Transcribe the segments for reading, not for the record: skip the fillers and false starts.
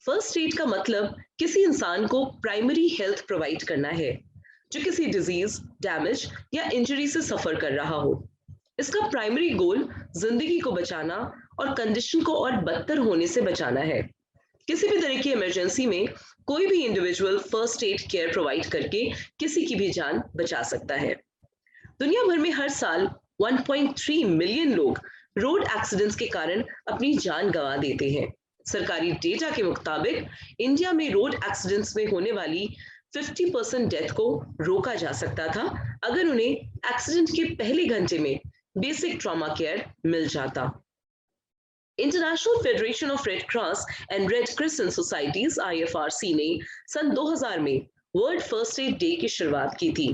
First aid का मतलब किसी इंसान को प्राइमरी हेल्थ प्रोवाइड करना है जो किसी डिजीज, डैमेज या इंजरी से सफर कर रहा हो। इसका प्राइमरी गोल जिंदगी को बचाना और कंडीशन को और बदतर होने से बचाना है। किसी भी तरह की इमरजेंसी में कोई भी individual first aid care provide करके किसी की भी जान बचा सकता है। दुनिया भर में हर साल 1.3 मिलियन लोग रोड एक्सीडेंट्स के कारण अपनी जान गंवा देते हैं। सरकारी डेटा के मुताबिक इंडिया में रोड एक्सीडेंट्स में होने वाली 50% डेथ को रोका जा सकता था अगर उन्हें एक्सीडेंट के पहले घंटे में बेसिक ट्रॉमा केयर मिल जाता। International federation of red cross and red crescent societies IFRC ने सन 2000 में वर्ल्ड फर्स्ट एड डे की शुरुआत की थी।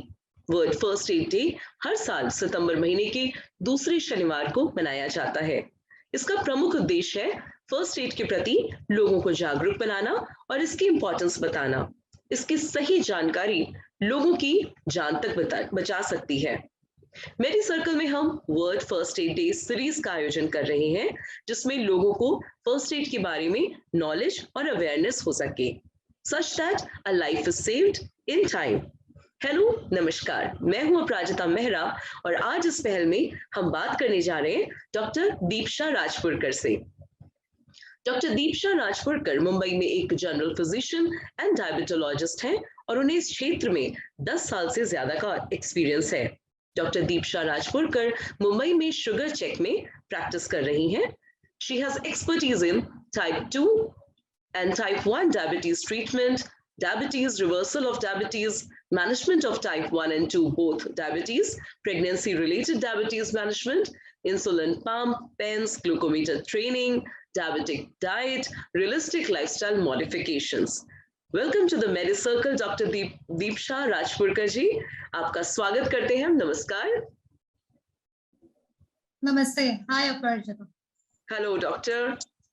वर्ल्ड फर्स्ट एड डे हर साल सितंबर महीने के दूसरे शनिवार को मनाया जाता है। इसका प्रमुख उद्देश्य है फर्स्ट एड के प्रति लोगों को जागरूक बनाना और इसकी इंपॉर्टेंस बताना। इसकी सही जानकारी लोगों की जान तक बचा सकती है। मेरी सर्कल में हम world first aid day series का आयोजन कर रहे हैं जिसमें लोगों को फर्स्ट एड के बारे में नॉलेज और अवेयरनेस हो सके, such that a life is saved in time. Hello, नमस्कार, मैं हूं अपराजिता मेहरा और आज इस पहल में हम बात करने जा रहे हैं डॉक्टर दीपशा राजपुरकर से। डॉक्टर दीपशा राजपुरकर मुंबई में एक जनरल फिजिशियन एंड डायबिटोलॉजिस्ट हैं और उन्हें इस क्षेत्र में 10 साल से ज्यादा का एक्सपीरियंस है। डॉक्टर दीपशा राजपुरकर मुंबई में शुगर चेक में प्रैक्टिस कर रही हैं। She has expertise in type 2 and type 1 diabetes treatment, diabetes, reversal of diabetes, management of type 1 and 2 both diabetes, pregnancy-related diabetes management, insulin pump, pens, glucometer training, diabetic diet, realistic lifestyle modifications. Welcome to the MediCircle, Dr. Deepsha Rajpurkar ji. आपका स्वागत करते हैं। नमस्कार। Namaste. Hi, Aparajita. Hello, doctor.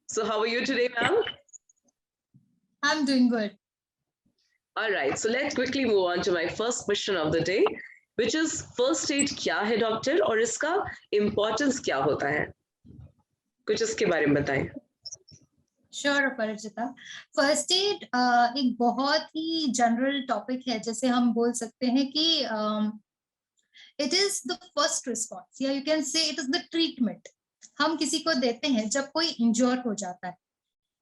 So how are you today, ma'am? I'm doing good. All right, so let's quickly move on to my first question of the day, which is first aid क्या है doctor और इसका importance क्या होता है? कुछ इसके बारे में बताएं। Sure, अपराजिता। फर्स्ट एड एक बहुत ही जनरल टॉपिक है, जैसे हम बोल सकते हैं कि it is the first response या you can say it is the treatment हम किसी को देते हैं जब कोई इंजर हो जाता है।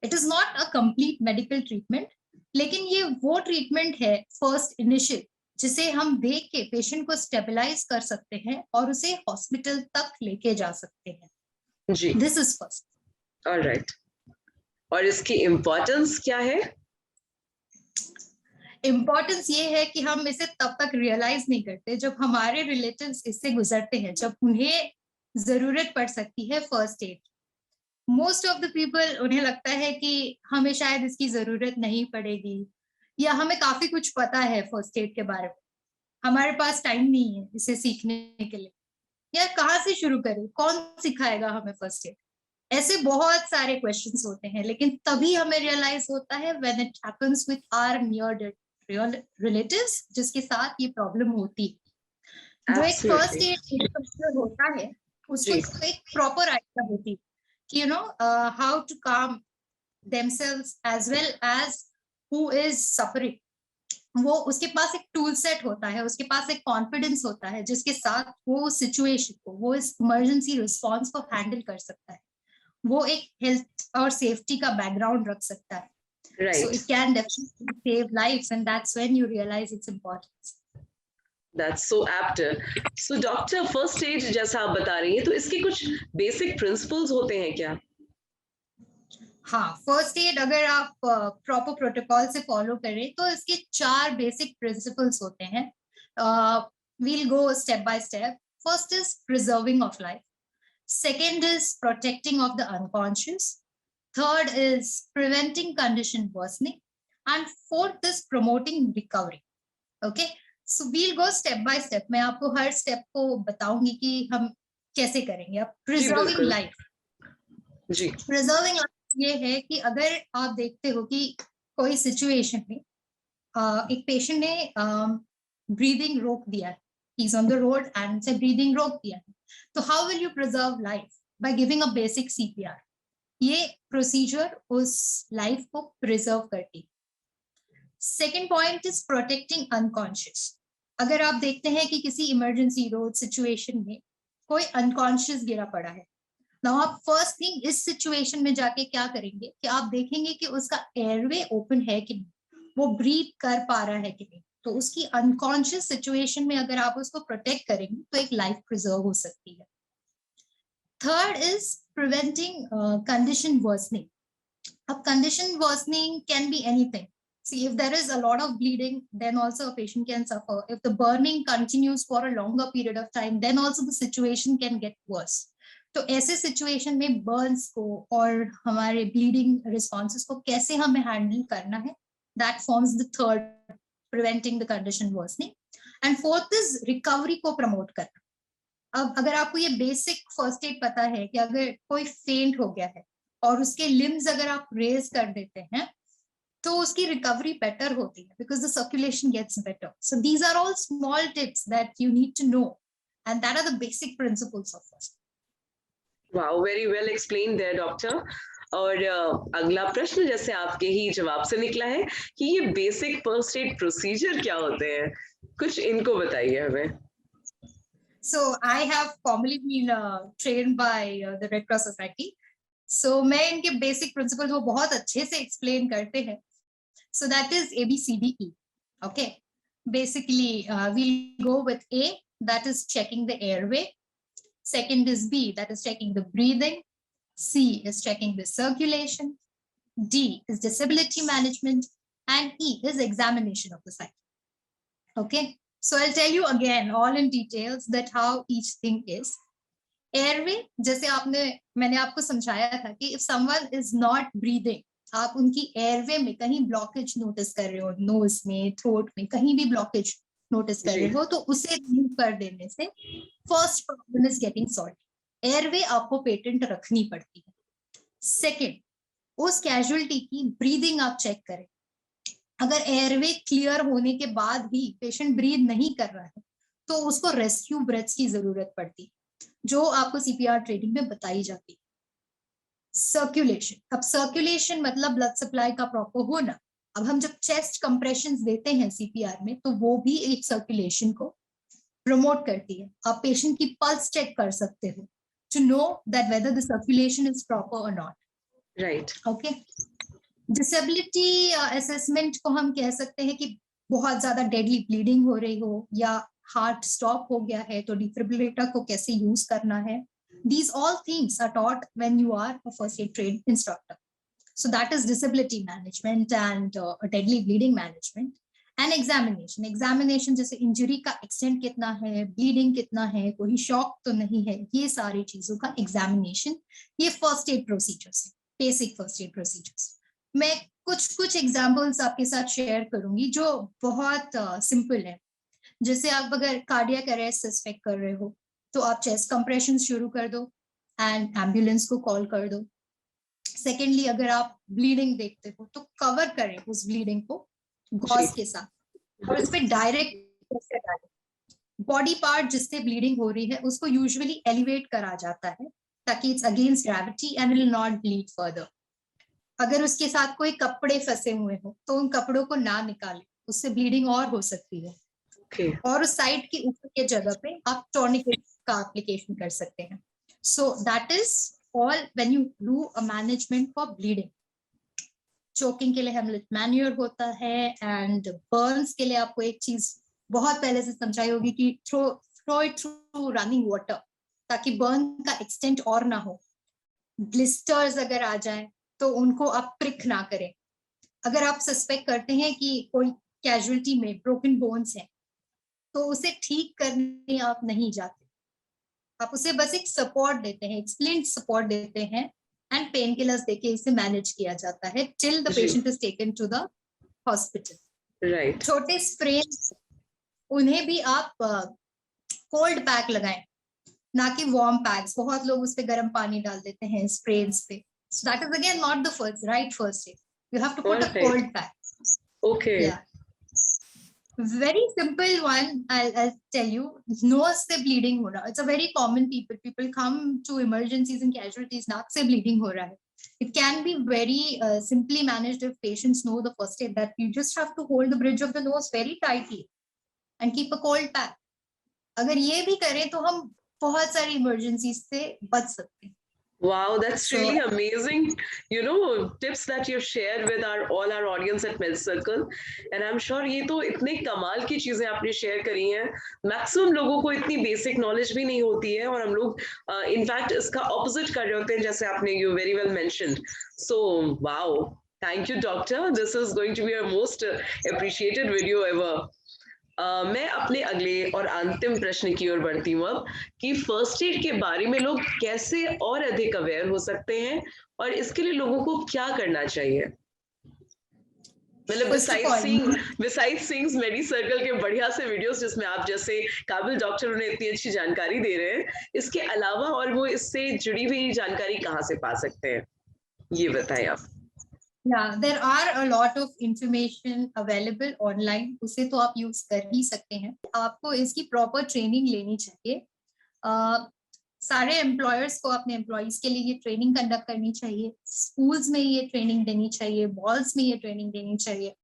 It is not a complete medical treatment, लेकिन ये वो ट्रीटमेंट है फर्स्ट इनिशियल जिसे हम देख के पेशेंट को स्टेबलाइज कर सकते हैं और उसे हॉस्पिटल तक लेके जा सकते हैं। जी, दिस इज फर्स्ट। ऑलराइट, और इसकी इम्पोर्टेंस क्या है? इम्पोर्टेंस ये है कि हम इसे तब तक रियलाइज नहीं करते जब हमारे रिलेटिव्स इससे गुजरते हैं, जब उन्हें जरूरत पड़ सकती है first aid. Most of the people, उन्हें लगता है कि हमें शायद इसकी जरूरत नहीं पड़ेगी या हमें काफी कुछ पता है फर्स्ट एड के बारे में, हमारे पास टाइम नहीं है इसे सीखने के लिए, या कहाँ से शुरू करें, कौन सिखाएगा हमें फर्स्ट एड। ऐसे बहुत सारे क्वेश्चंस होते हैं, लेकिन तभी हमें रियलाइज होता है when it happens with our near relatives जिसके साथ ये प्रॉब्लम होती है। जो एक फर्स्ट एड होता है उसको एक प्रॉपर आइडिया होती है कि how to calm themselves as well as who is suffering। वो उसके पास एक टूल सेट होता है, उसके पास एक कॉन्फिडेंस होता है जिसके साथ वो सिचुएशन को, वो इस इमरजेंसी रिस्पॉन्स को हैंडल कर सकता है। वो एक हेल्थ और सेफ्टी का बैकग्राउंड रख सकता है। So it can definitely save lives, and that's when you realize its importance. That's so apt. So doctor, first aid जैसा आप बता रही हैं तो इसके कुछ बेसिक प्रिंसिपल्स होते हैं क्या? हाँ, फर्स्ट एड अगर आप प्रॉपर प्रोटोकॉल से फॉलो करें तो इसके 4 बेसिक प्रिंसिपल्स होते हैं। we'll go step by step. First is preserving of life. Second is protecting of the unconscious. Third is preventing condition worsening. And fourth is promoting recovery. Okay, so we'll go step by step. मैं आपको हर step को बताऊंगी कि हम कैसे करेंगे। अब preserving life, जी, preserving life ये है कि अगर आप देखते हो कि कोई सिचुएशन में एक पेशेंट ने ब्रीदिंग रोक दिया है, he is on the road and से ब्रीदिंग रोक दिया है, तो how will you preserve life? By giving a basic CPR। ये प्रोसीजर उस लाइफ को प्रिजर्व करती। Second point is protecting unconscious. अगर आप देखते हैं कि किसी इमरजेंसी रोड सिचुएशन में कोई अनकॉन्शियस गिरा पड़ा है, नाउ आप फर्स्ट थिंग इस सिचुएशन में जाके क्या करेंगे कि आप देखेंगे कि उसका एयरवे ओपन है कि नहीं, वो ब्रीथ कर पा रहा है कि नहीं। तो उसकी अनकॉन्शियस सिचुएशन में अगर आप उसको प्रोटेक्ट करेंगे तो एक लाइफ प्रिजर्व हो सकती है। Third is preventing condition worsening. अब condition worsening can be anything. See, if there is a lot of bleeding, then also a patient can suffer. If the burning continues for a longer period of time, then also the situation can get worse. तो ऐसे situation में Burns को और हमारे bleeding responses को कैसे हमें handle करना है, that forms the third, preventing the condition worsening. And fourth is recovery को प्रमोट करना. अब अगर आपको ये बेसिक फर्स्ट एड पता है कि अगर कोई फेंट हो गया है और उसके लिम्स अगर आप रेज कर देते हैं तो उसकी रिकवरी बेटर होती है, because the circulation gets better. So these are all small tips that you need to know and that are the basic principles of first. Wow, very well explain there doctor. और अगला प्रश्न जैसे आपके ही जवाब से निकला है कि ये बेसिक फर्स्ट एड प्रोसीजर क्या होते हैं, कुछ इनको बताइए हमें. So I have formerly been trained by the Red Cross Society. So मैं इनके बेसिक प्रिंसिपल्स वो बहुत अच्छे से एक्सप्लेन करते हैं. So that is ABCDE. Okay. Basically, we'll go with A, that is checking the airway. Second is B, that is checking the breathing. C is checking the circulation. D is disability management. And E is examination of the site. Okay. So I'll tell you again all in details that how each thing is. Airway, जैसे मैंने आपको समझाया था कि if someone is not breathing, आप उनकी airway में कहीं ब्लॉकेज नोटिस कर रहे हो, नोज में, थ्रोट में कहीं भी ब्लॉकेज नोटिस कर रहे हो, तो उसे रिमूव कर देने से first problem is getting solve. Airway आपको पेटेंट रखनी पड़ती है. सेकेंड, उस कैजुअलिटी की ब्रीदिंग आप चेक करें. अगर एयरवे क्लियर होने के बाद भी पेशेंट ब्रीद नहीं कर रहा है तो उसको रेस्क्यू ब्रेथ्स की जरूरत पड़ती है, जो आपको सीपीआर ट्रेनिंग में बताई जाती है. सर्कुलेशन, अब सर्कुलेशन मतलब ब्लड सप्लाई का प्रॉपर होना. अब हम जब चेस्ट कंप्रेशंस देते हैं सीपीआर में तो वो भी एक सर्कुलेशन को प्रमोट करती है. आप पेशेंट की पल्स चेक कर सकते हो to know that whether the circulation is proper और नॉट. राइट. ओके. डिसेबिलिटी असेसमेंट को हम कह सकते हैं कि बहुत ज्यादा डेडली ब्लीडिंग हो रही हो या हार्ट स्टॉप हो गया है तो डिफिब्रिलेटर को कैसे यूज करना है. These all things are taught when you are a first aid trained instructor. So that is disability management and deadly bleeding management. And examination. Examination जैसे इंजरी का एक्सटेंट कितना है, ब्लीडिंग कितना है, कोई शॉक तो नहीं है, ये सारी चीजों का एग्जामिनेशन. ये फर्स्ट एड प्रोसीजर्स है, बेसिक फर्स्ट एड प्रोसीजर्स. मैं कुछ एग्जाम्पल्स आपके साथ शेयर करूंगी जो बहुत सिंपल है. जैसे आप अगर कार्डियक अरेस्ट सस्पेक्ट कर रहे हो तो आप चेस्ट कंप्रेशन शुरू कर दो एंड एम्बुलेंस को कॉल कर दो. सेकेंडली, अगर आप ब्लीडिंग देखते हो तो कवर करें उस ब्लीडिंग को गॉज के साथ और इस पे डायरेक्ट बॉडी पार्ट जिससे ब्लीडिंग हो रही है उसको यूजुअली एलिवेट करा जाता है ताकि it's against gravity and will not bleed further. अगर उसके साथ कोई कपड़े फंसे हुए हो तो उन कपड़ों को ना निकालें, उससे ब्लीडिंग और हो सकती है. और उस साइड की ऊपर के जगह पे आप टॉर्निकेट का एप्लीकेशन कर सकते हैं. So that is all when you do a management for bleeding. Choking के लिए हेमलेट मैन्योर होता है एंड बर्न्स के लिए आपको एक चीज बहुत पहले से समझाई होगी कि throw it through running water ताकि बर्न का एक्सटेंट और ना हो. ब्लिस्टर्स अगर आ जाए तो उनको आप प्रिक ना करें. अगर आप सस्पेक्ट करते हैं कि कोई कैजुअलिटी में ब्रोकन बोन्स है तो उसे ठीक करने आप नहीं जाते, आप उसे बस एक सपोर्ट देते हैं, एक्सप्लेन सपोर्ट देते हैं एंड पेन किलर्स देके इसे मैनेज किया जाता है till the patient is taken to the hospital. Right. छोटे स्प्रे उन्हें भी आप कोल्ड पैक लगाएं, ना कि वार्म पैक्स. बहुत लोग उस पे गर्म पानी डाल देते हैं स्प्रेस पे. So that is again not the first aid. You have to put a cold pack. Okay. Yeah. Very simple one. I'll tell you. Nose से bleeding हो रहा. It's a very common people come to emergencies and casualties. नाक से bleeding हो रहा है. It can be very simply managed if patients know the first aid, that you just have to hold the bridge of the nose very tightly and keep a cold pack. अगर ये भी करें तो हम बहुत सारी इमरजेंसीज से बच सकते हैं. Wow, that's really amazing, tips that you share with all our audience at MedCircle. And I'm sure ये तो इतने कमाल की चीजें आपने शेयर करी हैं. मैक्सिमम लोगों को इतनी बेसिक नॉलेज भी नहीं होती है, और हम लोग इनफैक्ट इसका ऑपोजिट कर रहे होते हैं, जैसे आपने you very well mentioned. So wow, thank you doctor. This is going to be a most appreciated video ever. मैं अपने अगले और अंतिम प्रश्न की ओर बढ़ती हूँ अब, कि फर्स्ट एड के बारे में लोग कैसे और अधिक अवेयर हो सकते हैं, और इसके लिए लोगों को क्या करना चाहिए. मतलब बिसाइड्स सीइंग मेडिसर्कल के बढ़िया से वीडियोस जिसमें आप जैसे काबिल डॉक्टर उन्हें इतनी अच्छी जानकारी दे रहे हैं, इसके अलावा और वो इससे जुड़ी हुई जानकारी कहाँ से पा सकते हैं, ये बताएं आप. Yeah, there are a lot of information available online. उसे तो आप यूज कर ही सकते हैं. आपको इसकी प्रॉपर ट्रेनिंग लेनी चाहिए. सारे एम्प्लॉयर्स को अपने एम्प्लॉयज के लिए ये ट्रेनिंग कंडक्ट करनी चाहिए. स्कूल्स में ये ट्रेनिंग देनी चाहिए, मॉल्स में ये ट्रेनिंग देनी चाहिए.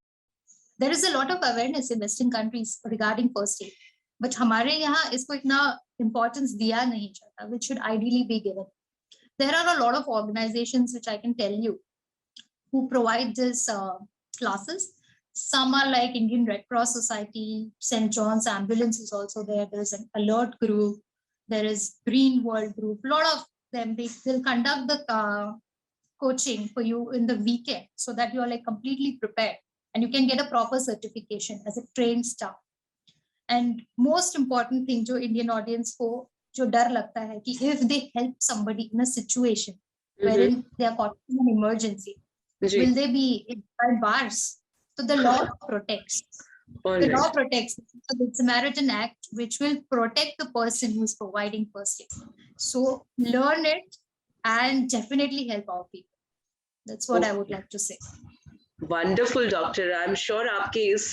There is a lot of awareness in Western countries regarding first aid, but हमारे यहाँ इसको इतना importance दिया नहीं जाता, which should ideally be given. There are a lot of organizations which I can tell you who provide this classes. Some are like Indian Red Cross Society, St. John's Ambulance is also there. There is an Alert group. There is Green World group. A lot of them, they'll conduct the coaching for you in the weekend so that you are like completely prepared and you can get a proper certification as a trained staff. And most important thing, जो Indian audience को जो डर लगता है कि if they help somebody in a situation wherein they are caught in an emergency, will they be behind bars? So the law protects. The law protects. So it's a Samaritan Act which will protect the person who is providing first aid. So learn it and definitely help out people. That's what I would like to say. Wonderful doctor. I am sure आपके इस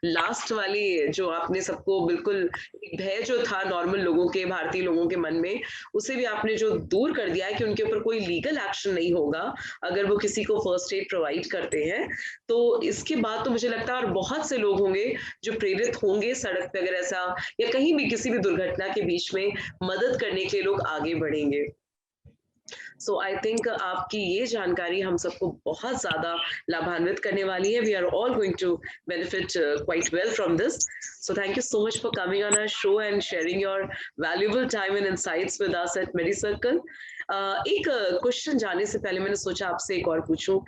last वाली जो आपने सबको बिल्कुल भय जो था नॉर्मल लोगों के, भारतीय लोगों के मन में, उसे भी आपने जो दूर कर दिया है कि उनके ऊपर कोई लीगल एक्शन नहीं होगा अगर वो किसी को फर्स्ट एड प्रोवाइड करते हैं. तो इसके बाद तो मुझे लगता है और बहुत से लोग होंगे जो प्रेरित होंगे सड़क पे, अगर ऐसा या कहीं भी किसी भी दुर्घटना के बीच में मदद करने के लिए लोग आगे बढ़ेंगे. सो आई थिंक आपकी ये जानकारी हम सबको बहुत ज्यादा लाभान्वित करने वाली है. We are all going to benefit quite well from this. So thank you so much for coming on our show and sharing your valuable time and insights with us at Medicircle. एक question जाने से पहले मैंने सोचा आपसे एक और पूछूं,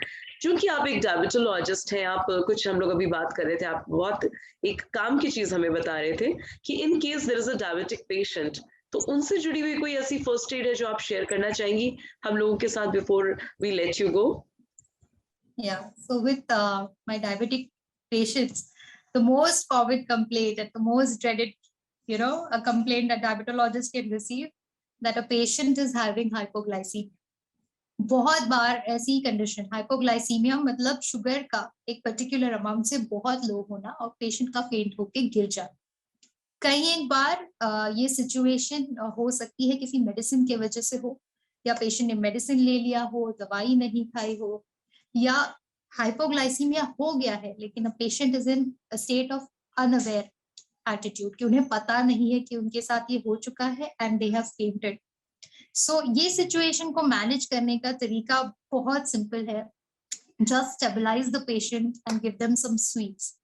क्योंकि आप एक डायबिटोलॉजिस्ट हैं, आप कुछ हम लोग अभी बात कर रहे थे, आप बहुत एक काम की चीज हमें बता रहे थे कि in case there is a diabetic patient, तो उनसे जुड़ी हुई कोई ऐसी फर्स्ट एड है जो आप शेयर करना चाहेंगी हम लोगों के साथ before we let you go? Yeah, so with my diabetic patients, the most common complaint and the most dreaded, a complaint that diabetologists can receive, that a patient is having hypoglycemia. बहुत बार ऐसी condition, hypoglycaemia मतलब sugar का एक particular amount से बहुत लो होना और patient का फेंट होके गिर जाना. कई एक बार ये सिचुएशन हो सकती है किसी मेडिसिन के वजह से हो, या पेशेंट ने मेडिसिन ले लिया हो, दवाई नहीं खाई हो, या हाइपोग्लाइसीमिया हो गया है लेकिन patient is in a state of unaware attitude, कि उन्हें पता नहीं है कि उनके साथ ये हो चुका है एंड दे हैव फेंटेड. सो ये सिचुएशन को मैनेज करने का तरीका बहुत सिंपल है. Just stabilise the patient and give them some sweets.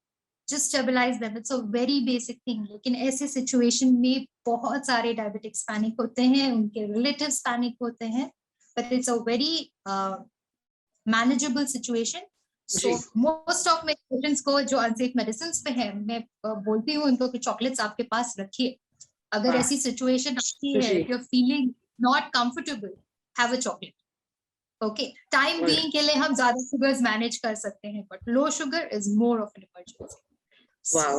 Just stabilize them. It's a very basic thing. लेकिन ऐसे सिचुएशन में बहुत सारे डायबिटिक्स पैनिक होते हैं, उनके रिलेटिव्स पैनिक होते हैं, but it's a very manageable situation. So most of my patients को जो अनसेफ मेडिसिन पे हैं, मैं बोलती हूँ उनको कि चॉकलेट्स आपके पास रखिए. अगर ऐसी सिचुएशन आती है, if you're feeling not comfortable, have a chocolate. Okay, time being के लिए हम ज्यादा शुगर्स मैनेज कर सकते हैं, but low sugar is more of an emergency. Wow.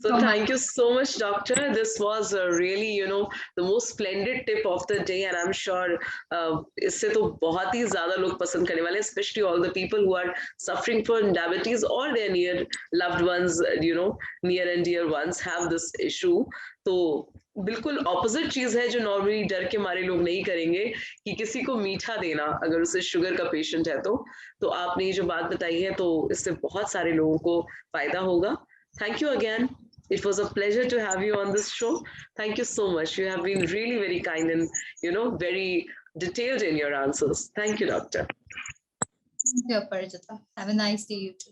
So thank you so much, doctor. This was really, the most splendid tip of the day, and I'm sure इससे तो बहुत ही ज़्यादा लोग पसंद करने वाले हैं, especially all the people who are suffering from diabetes or their near loved ones, near and dear ones have this issue. तो बिल्कुल ऑपोजिट चीज है जो नॉर्मली डर के मारे लोग नहीं करेंगे कि किसी को मीठा देना अगर उसे शुगर का पेशेंट है तो आपने ये जो बात बताई है तो इससे बहुत सारे लोगों को फायदा होगा. Thank you again. It was a pleasure to have you on this show. Thank you so much. You have been really very kind and, very detailed in your answers. Thank you, doctor. Thank you, Aparajita. Have a nice day, you too.